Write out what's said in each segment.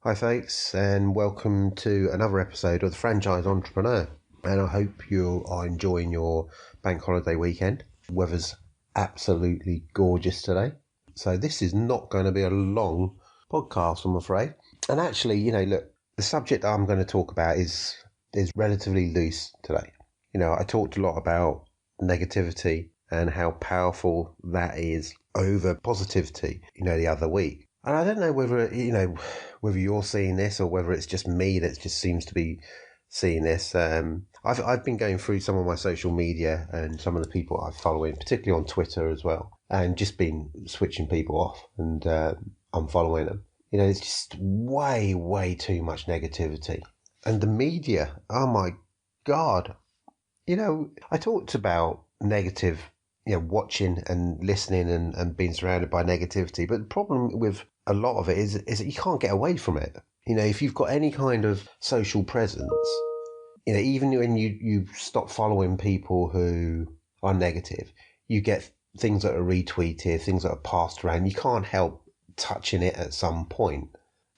Hi, folks, and welcome to another episode of The Franchise Entrepreneur. And I hope you are enjoying your bank holiday weekend. Weather's absolutely gorgeous today. So, this is not going to be a long podcast, I'm afraid. And actually, look, the subject I'm going to talk about is relatively loose today. I talked a lot about negativity and how powerful that is over positivity, the other week. And I don't know whether you're seeing this or whether it's just me that just seems to be seeing this. I've been going through some of my social media and some of the people I follow in, particularly on Twitter as well, and just been switching people off and unfollowing them. It's just way, way too much negativity. And the media, oh my God. I talked about negative, watching and listening and being surrounded by negativity. But the problem with a lot of it is that you can't get away from it. If you've got any kind of social presence, even when you stop following people who are negative, you get things that are retweeted, things that are passed around. You can't help touching it at some point.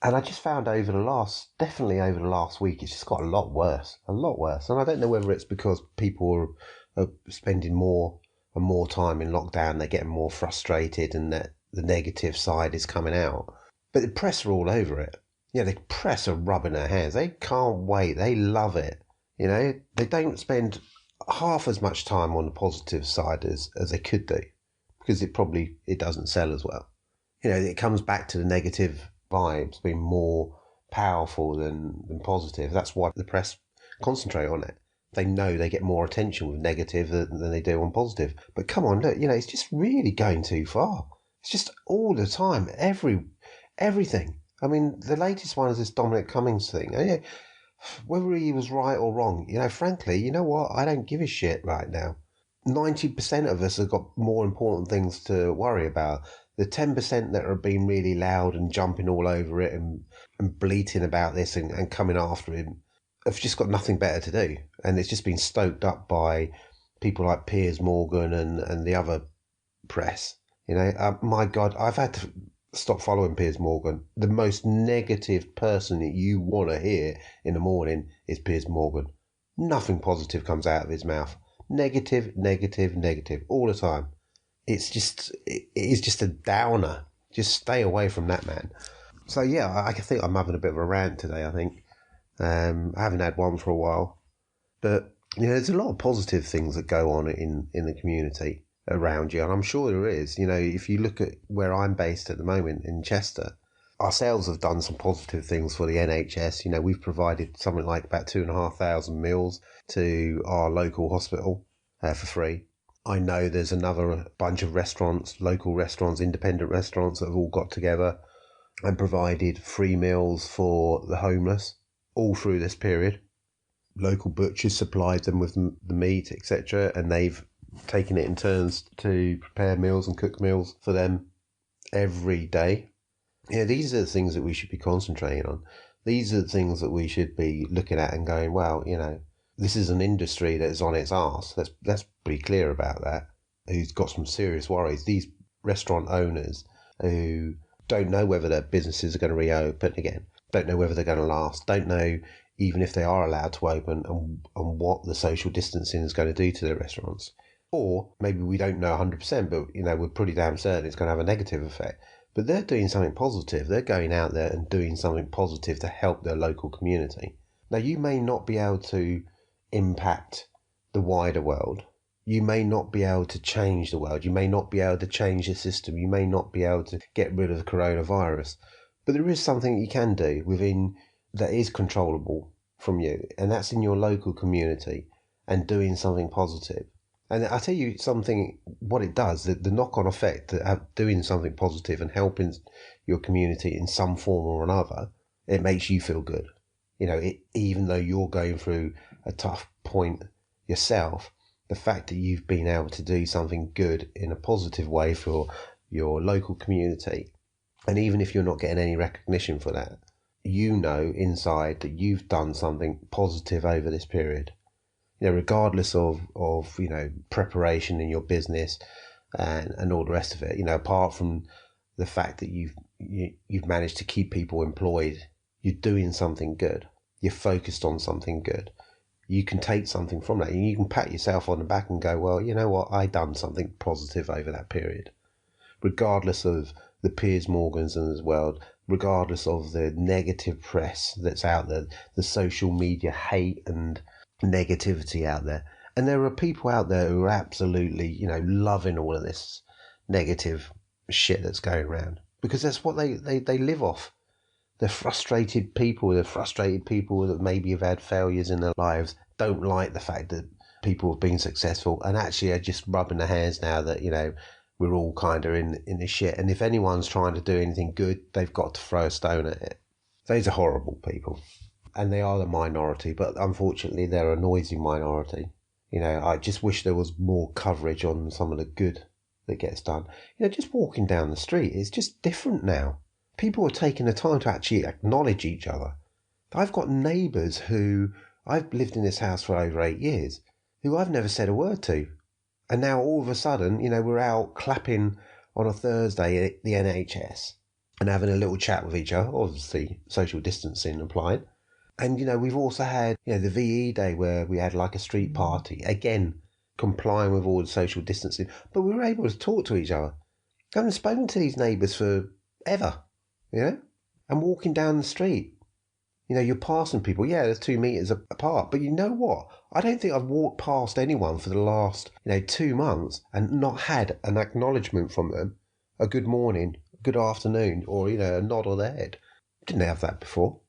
And I just found definitely over the last week, it's just got a lot worse. And I don't know whether it's because people are spending more and more time in lockdown, they're getting more frustrated and that the negative side is coming out. But the press are all over it. The press are rubbing their hands. They can't wait. They love it. They don't spend half as much time on the positive side as they could do because it doesn't sell as well. It comes back to the negative vibes being more powerful than positive. That's why the press concentrate on it. They know they get more attention with negative than they do on positive. But come on, look, it's just really going too far. It's just all the time, everything. I mean, the latest one is this Dominic Cummings thing. Whether he was right or wrong, frankly, you know what? I don't give a shit right now. 90% of us have got more important things to worry about. The 10% that are being really loud and jumping all over it and bleating about this and coming after him have just got nothing better to do. And it's just been stoked up by people like Piers Morgan and the other press. My God, I've had to stop following Piers Morgan. The most negative person that you want to hear in the morning is Piers Morgan. Nothing positive comes out of his mouth. Negative, negative, negative all the time. It is just a downer. Just stay away from that man. So yeah, I think I'm having a bit of a rant today. I think I haven't had one for a while, but there's a lot of positive things that go on in the community around you, and I'm sure there is. If you look at where I'm based at the moment in Chester, ourselves have done some positive things for the NHS. We've provided something like about 2,500 meals to our local hospital for free. I know there's another bunch of restaurants, local restaurants, independent restaurants that have all got together and provided free meals for the homeless all through this period. Local butchers supplied them with the meat, etc., and they've taken it in turns to prepare meals and cook meals for them every day. These are the things that we should be concentrating on. These are the things that we should be looking at and going, well, this is an industry that is on its arse. Let's be clear about that. Who's got some serious worries. These restaurant owners who don't know whether their businesses are going to reopen again, don't know whether they're going to last, don't know even if they are allowed to open and what the social distancing is going to do to their restaurants. Or maybe we don't know 100%, but we're pretty damn certain it's going to have a negative effect. But they're doing something positive. They're going out there and doing something positive to help their local community. Now, you may not be able to impact the wider world. You may not be able to change the world. You may not be able to change the system. You may not be able to get rid of the coronavirus. But there is something you can do within that is controllable from you, and that's in your local community and doing something positive. And I'll tell you something, what it does, the knock-on effect of doing something positive and helping your community in some form or another, it makes you feel good. Even though you're going through a tough point yourself, the fact that you've been able to do something good in a positive way for your local community, and even if you're not getting any recognition for that, inside that you've done something positive over this period. Regardless of preparation in your business and all the rest of it, apart from the fact that you've managed to keep people employed, you're doing something good. You're focused on something good. You can take something from that and you can pat yourself on the back and go, well, you know what? I done something positive over that period. Regardless of the Piers Morgans of the world, regardless of the negative press that's out there, the social media hate and negativity out there. And there are people out there who are absolutely, loving all of this negative shit that's going around because that's what they live off. They're frustrated people. They're frustrated people that maybe have had failures in their lives, don't like the fact that people have been successful and actually are just rubbing their hands now that, we're all kind of in this shit. And if anyone's trying to do anything good, they've got to throw a stone at it. Those are horrible people. And they are the minority, but unfortunately they're a noisy minority. I just wish there was more coverage on some of the good that gets done. Just walking down the street, it's just different now. People are taking the time to actually acknowledge each other. I've got neighbours who, I've lived in this house for over 8 years, who I've never said a word to. And now all of a sudden, we're out clapping on a Thursday at the NHS and having a little chat with each other, obviously social distancing applied. And, we've also had, the VE day where we had like a street party, again, complying with all the social distancing, but we were able to talk to each other. I haven't spoken to these neighbours for ever, and walking down the street. You're passing people, there's 2 metres apart, but you know what? I don't think I've walked past anyone for the last, 2 months and not had an acknowledgement from them, a good morning, good afternoon, or, a nod on the head. Didn't have that before.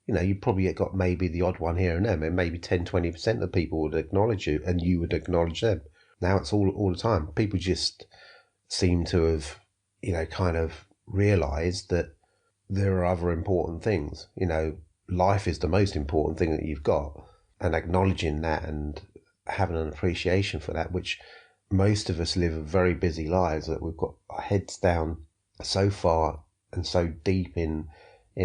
You probably got maybe the odd one here and there, and maybe 10-20% of people would acknowledge you and you would acknowledge them. Now it's all the time. People just seem to have, kind of realised that there are other important things. Life is the most important thing that you've got, and acknowledging that and having an appreciation for that, which most of us live very busy lives that we've got our heads down so far and so deep in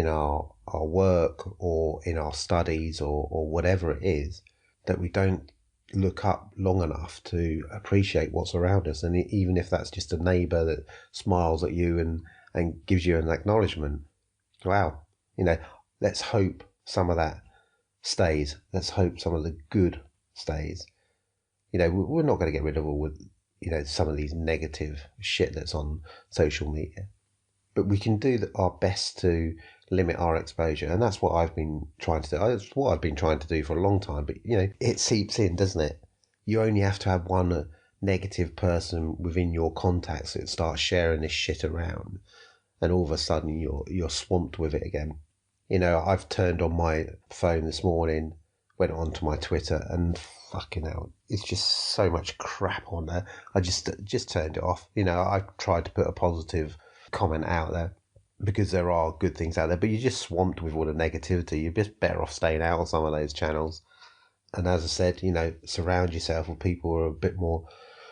our work or in our studies or whatever it is that we don't look up long enough to appreciate what's around us. And even if that's just a neighbour that smiles at you and gives you an acknowledgement, wow, let's hope some of that stays. Let's hope some of the good stays. We're not going to get rid of all, some of these negative shit that's on social media, but we can do our best to limit our exposure. And that's what I've been trying to do. That's what I've been trying to do for a long time, but it seeps in, doesn't it? You only have to have one negative person within your contacts that starts sharing this shit around, and all of a sudden you're swamped with it again. I've turned on my phone this morning, went onto my Twitter, and fucking hell, it's just so much crap on there. I just turned it off. I've tried to put a positive comment out there because there are good things out there, but you're just swamped with all the negativity. You're just better off staying out on some of those channels. And as I said, surround yourself with people who are a bit more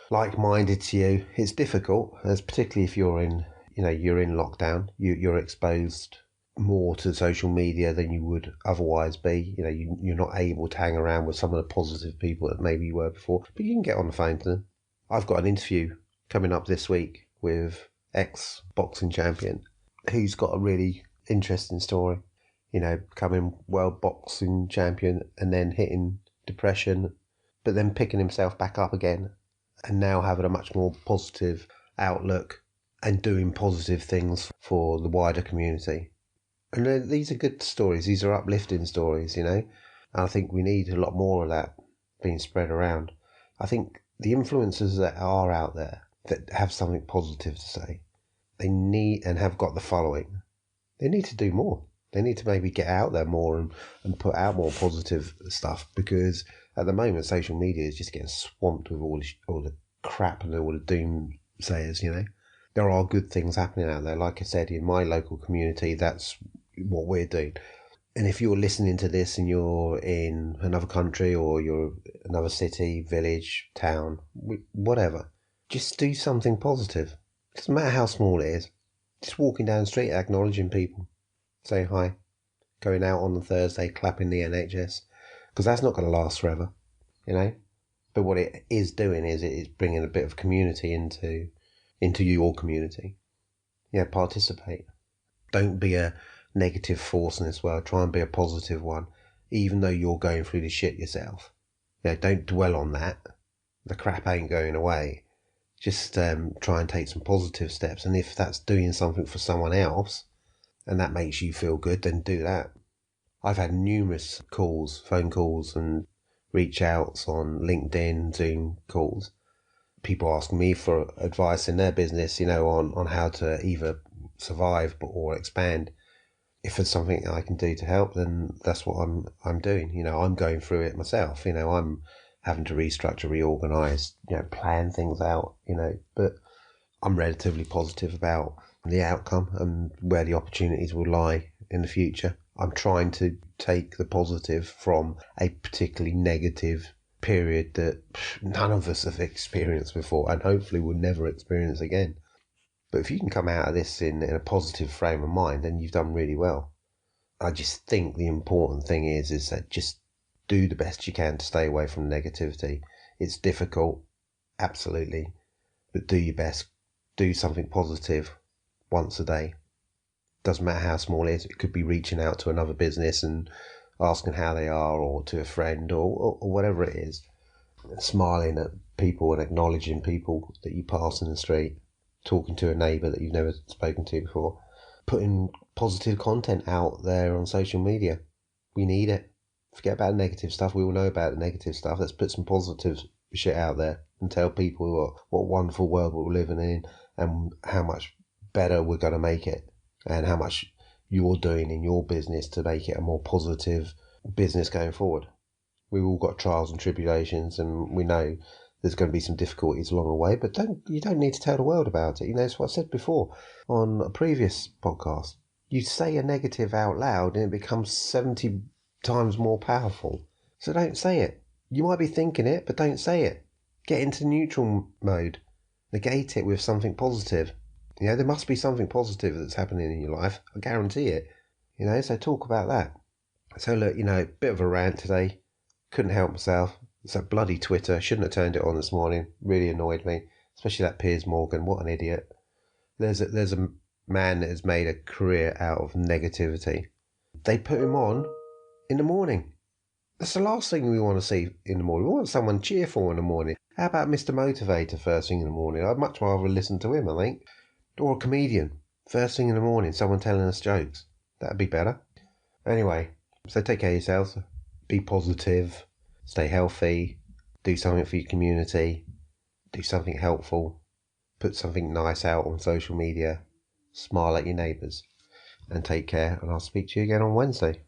like-minded to you. It's difficult, as particularly if you're in lockdown. You're exposed more to social media than you would otherwise be. You're not able to hang around with some of the positive people that maybe you were before, but you can get on the phone to them. I've got an interview coming up this week with ex-boxing champion who's got a really interesting story. Becoming world boxing champion and then hitting depression, but then picking himself back up again and now having a much more positive outlook and doing positive things for the wider community. And these are good stories. These are uplifting stories, and I think we need a lot more of that being spread around. I think the influencers that are out there that have something positive to say, they need and have got the following. They need to do more. They need to maybe get out there more and put out more positive stuff, because at the moment social media is just getting swamped with all the crap and all the doomsayers, There are good things happening out there. Like I said, in my local community, that's what we're doing. And if you're listening to this and you're in another country or you're another city, village, town, whatever, just do something positive. It doesn't matter how small it is. Just walking down the street, acknowledging people, saying hi, going out on the Thursday, clapping the NHS, because that's not going to last forever, But what it is doing is it is bringing a bit of community into your community. Participate. Don't be a negative force in this world. Try and be a positive one, even though you're going through the shit yourself. Don't dwell on that. The crap ain't going away. Just try and take some positive steps. And if that's doing something for someone else and that makes you feel good, then do that. I've had numerous calls, phone calls and reach outs on LinkedIn, Zoom calls. People asking me for advice in their business, on how to either survive or expand. If there's something I can do to help, then that's what I'm doing. I'm going through it myself. I'm having to restructure, reorganize, plan things out, but I'm relatively positive about the outcome and where the opportunities will lie in the future. I'm trying to take the positive from a particularly negative period that none of us have experienced before and hopefully will never experience again. But if you can come out of this in a positive frame of mind, then you've done really well. I just think the important thing is that just do the best you can to stay away from negativity. It's difficult, absolutely, but do your best. Do something positive once a day. Doesn't matter how small it is. It could be reaching out to another business and asking how they are, or to a friend, or whatever it is. Smiling at people and acknowledging people that you pass in the street. Talking to a neighbour that you've never spoken to before. Putting positive content out there on social media. We need it. Forget about the negative stuff. We all know about the negative stuff. Let's put some positive shit out there and tell people what wonderful world we're living in and how much better we're going to make it and how much you're doing in your business to make it a more positive business going forward. We've all got trials and tribulations, and we know there's going to be some difficulties along the way, but you don't need to tell the world about it. It's what I said before on a previous podcast. You say a negative out loud and it becomes 70 times more powerful. So don't say it. You might be thinking it, but don't say it. Get into neutral mode. Negate it with something positive. There must be something positive that's happening in your life. I guarantee it. So talk about that. So look, bit of a rant today. Couldn't help myself. It's that bloody Twitter. Shouldn't have turned it on this morning. Really annoyed me. Especially that Piers Morgan. What an idiot. There's a man that has made a career out of negativity. They put him on in the morning. That's the last thing we want to see in the morning. We want someone cheerful in the morning. How about Mr. Motivator first thing in the morning? I'd much rather listen to him, I think. Or a comedian. First thing in the morning, someone telling us jokes. That'd be better. Anyway, so take care of yourselves. Be positive. Stay healthy. Do something for your community. Do something helpful. Put something nice out on social media. Smile at your neighbours. And take care, and I'll speak to you again on Wednesday.